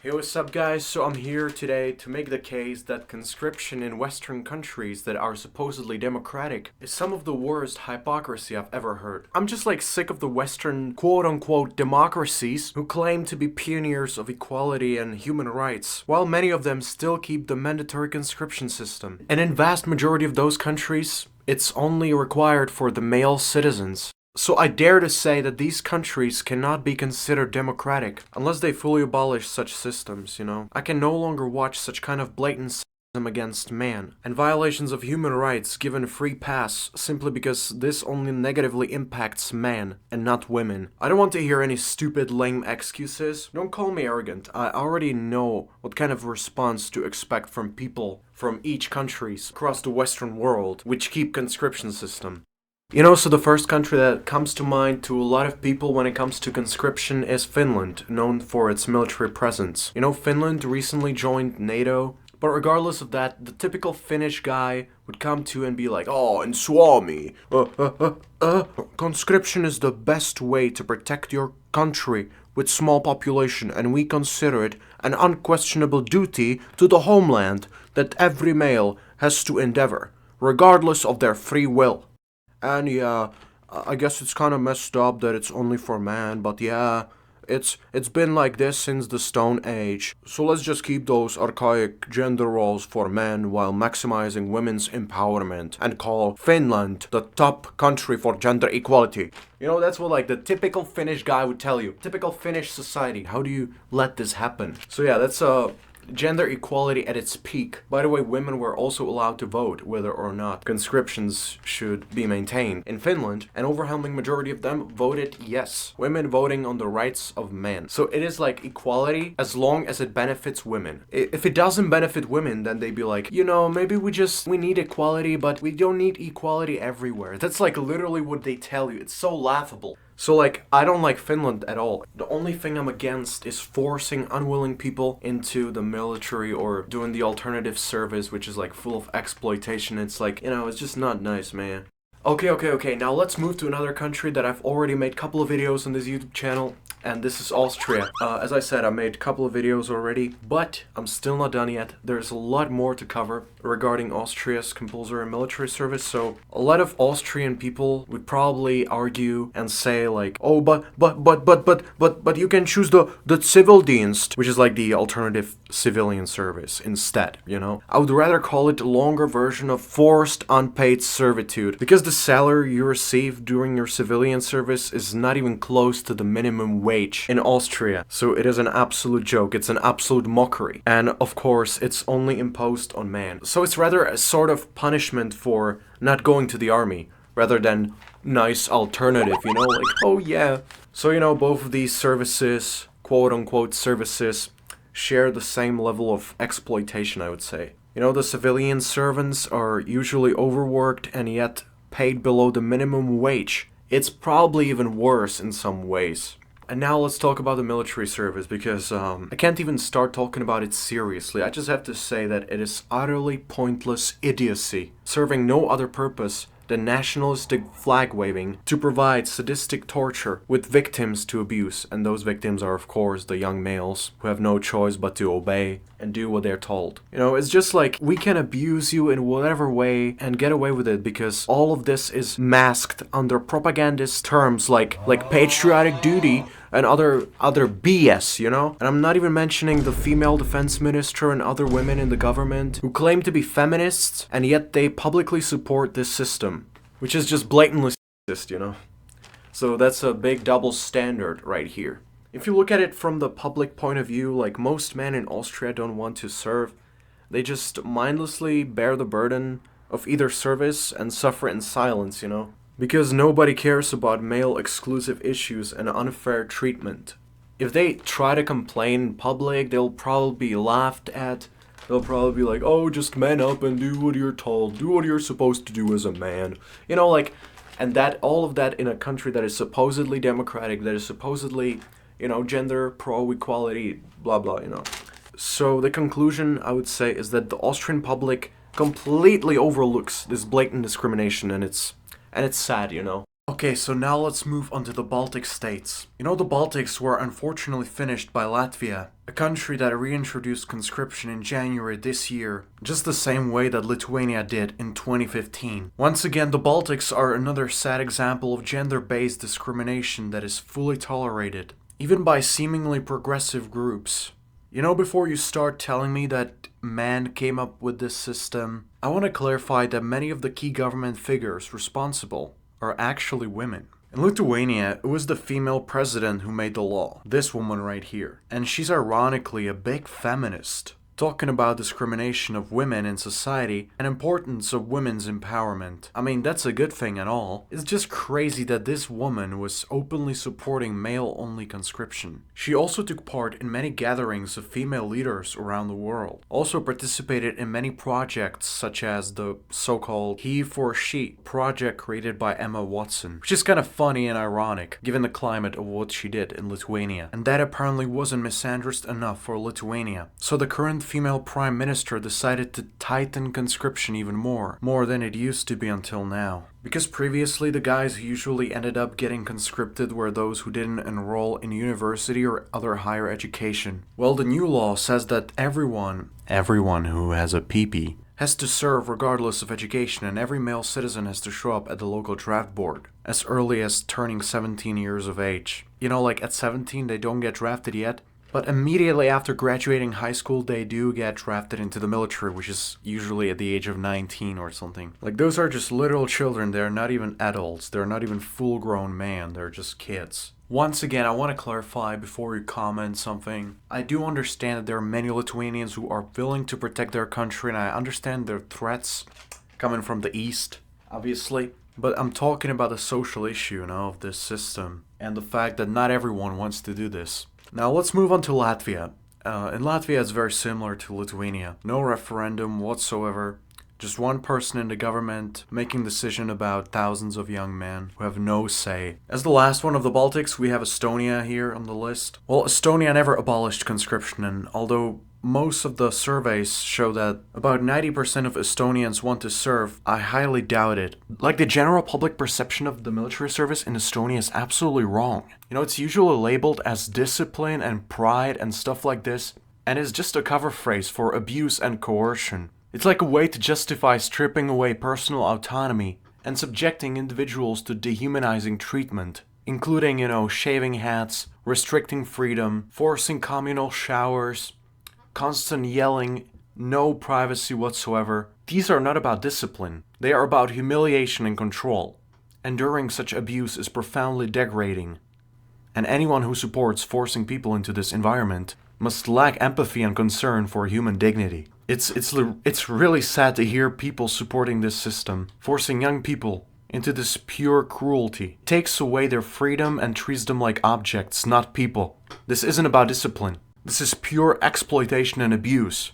Hey, what's up guys? So I'm here today to make the case that conscription in Western countries that are supposedly democratic is some of the worst hypocrisy I've ever heard. I'm just sick of the Western quote-unquote democracies who claim to be pioneers of equality and human rights, while many of them still keep the mandatory conscription system. And in vast majority of those countries, it's only required for the male citizens. So I dare to say that these countries cannot be considered democratic unless they fully abolish such systems, I can no longer watch such kind of blatant sexism against man and violations of human rights given free pass simply because this only negatively impacts man and not women. I don't want to hear any stupid lame excuses. Don't call me arrogant. I already know what kind of response to expect from people from each countries across the Western world which keep conscription system. So the first country that comes to mind to a lot of people when it comes to conscription is Finland, known for its military presence. Finland recently joined NATO, but regardless of that, the typical Finnish guy would come to and be like, "Oh, and Suomi, conscription is the best way to protect your country with small population, and we consider it an unquestionable duty to the homeland that every male has to endeavor, regardless of their free will." And yeah, I guess it's kind of messed up that it's only for man, but yeah, it's been like this since the Stone Age. So let's just keep those archaic gender roles for men while maximizing women's empowerment and call Finland the top country for gender equality. That's what the typical Finnish guy would tell you. Typical Finnish society. How do you let this happen? So yeah, that's gender equality at its peak. By the way, women were also allowed to vote whether or not conscriptions should be maintained. In Finland, an overwhelming majority of them voted yes. Women voting on the rights of men. So it is equality as long as it benefits women. If it doesn't benefit women, then they'd be like, maybe we need equality, but we don't need equality everywhere. That's literally what they tell you. It's so laughable. So I don't like Finland at all. The only thing I'm against is forcing unwilling people into the military or doing the alternative service, which is full of exploitation. It's it's just not nice, man. Okay, now let's move to another country that I've already made a couple of videos on this YouTube channel, and this is Austria. As I said, I made a couple of videos already, but I'm still not done yet. There's a lot more to cover regarding Austria's compulsory military service, so a lot of Austrian people would probably argue and say oh, but you can choose the Zivildienst, which is the alternative civilian service instead, I would rather call it a longer version of forced unpaid servitude, because the salary you receive during your civilian service is not even close to the minimum wage in Austria. So it is an absolute joke. It's an absolute mockery. And of course, it's only imposed on man. So it's rather a sort of punishment for not going to the army, rather than nice alternative, oh yeah. So both of these services, quote-unquote services, share the same level of exploitation, I would say. The civilian servants are usually overworked and yet paid below the minimum wage. It's probably even worse in some ways. And now let's talk about the military service, because I can't even start talking about it seriously. I just have to say that it is utterly pointless idiocy, serving no other purpose than nationalistic flag waving to provide sadistic torture with victims to abuse, and those victims are of course the young males who have no choice but to obey and do what they're told. It's just we can abuse you in whatever way and get away with it because all of this is masked under propagandist terms like patriotic duty and other BS, And I'm not even mentioning the female defense minister and other women in the government who claim to be feminists, and yet they publicly support this system, which is just blatantly sexist, So that's a big double standard right here. If you look at it from the public point of view, most men in Austria don't want to serve. They just mindlessly bear the burden of either service and suffer in silence, Because nobody cares about male exclusive issues and unfair treatment. If they try to complain in public, they'll probably be laughed at. They'll probably be like, "Oh, just man up and do what you're told. Do what you're supposed to do as a man." And that all of that in a country that is supposedly democratic, that is supposedly, gender pro-equality, blah, blah, So the conclusion, I would say, is that the Austrian public completely overlooks this blatant discrimination, and it's sad, Okay, so now let's move on to the Baltic states. You know, the Baltics were unfortunately finished by Latvia, a country that reintroduced conscription in January this year, just the same way that Lithuania did in 2015. Once again, the Baltics are another sad example of gender-based discrimination that is fully tolerated, even by seemingly progressive groups. You know, before you start telling me that man came up with this system, I want to clarify that many of the key government figures responsible are actually women. In Lithuania, it was the female president who made the law, this woman right here. And she's ironically a big feminist, talking about discrimination of women in society and importance of women's empowerment. I mean, that's a good thing and all. It's just crazy that this woman was openly supporting male-only conscription. She also took part in many gatherings of female leaders around the world. Also participated in many projects such as the so-called He for She project created by Emma Watson, which is kind of funny and ironic given the climate of what she did in Lithuania. And that apparently wasn't misandrist enough for Lithuania. So the current female prime minister decided to tighten conscription even more than it used to be until now. Because previously the guys who usually ended up getting conscripted were those who didn't enroll in university or other higher education. Well, the new law says that everyone who has a PP has to serve regardless of education, and every male citizen has to show up at the local draft board as early as turning 17 years of age. You know, like at 17 they don't get drafted yet, but immediately after graduating high school, they do get drafted into the military, which is usually at the age of 19 or something. Like, those are just literal children. They're not even adults. They're not even full-grown men. They're just kids. Once again, I want to clarify before you comment something. I do understand that there are many Lithuanians who are willing to protect their country, and I understand their threats coming from the east, obviously. But I'm talking about the social issue, of this system, and the fact that not everyone wants to do this. Now let's move on to Latvia. In Latvia, it's very similar to Lithuania. No referendum whatsoever. Just one person in the government making decision about thousands of young men who have no say. As the last one of the Baltics, we have Estonia here on the list. Well, Estonia never abolished conscription, and although most of the surveys show that about 90% of Estonians want to serve, I highly doubt it. Like, the general public perception of the military service in Estonia is absolutely wrong. It's usually labeled as discipline and pride and stuff like this, and is just a cover phrase for abuse and coercion. It's like a way to justify stripping away personal autonomy and subjecting individuals to dehumanizing treatment, including, shaving hats, restricting freedom, forcing communal showers, constant yelling, no privacy whatsoever. These are not about discipline. They are about humiliation and control. Enduring such abuse is profoundly degrading. And anyone who supports forcing people into this environment must lack empathy and concern for human dignity. It's really sad to hear people supporting this system, forcing young people into this pure cruelty. It takes away their freedom and treats them like objects, not people. This isn't about discipline. This is pure exploitation and abuse.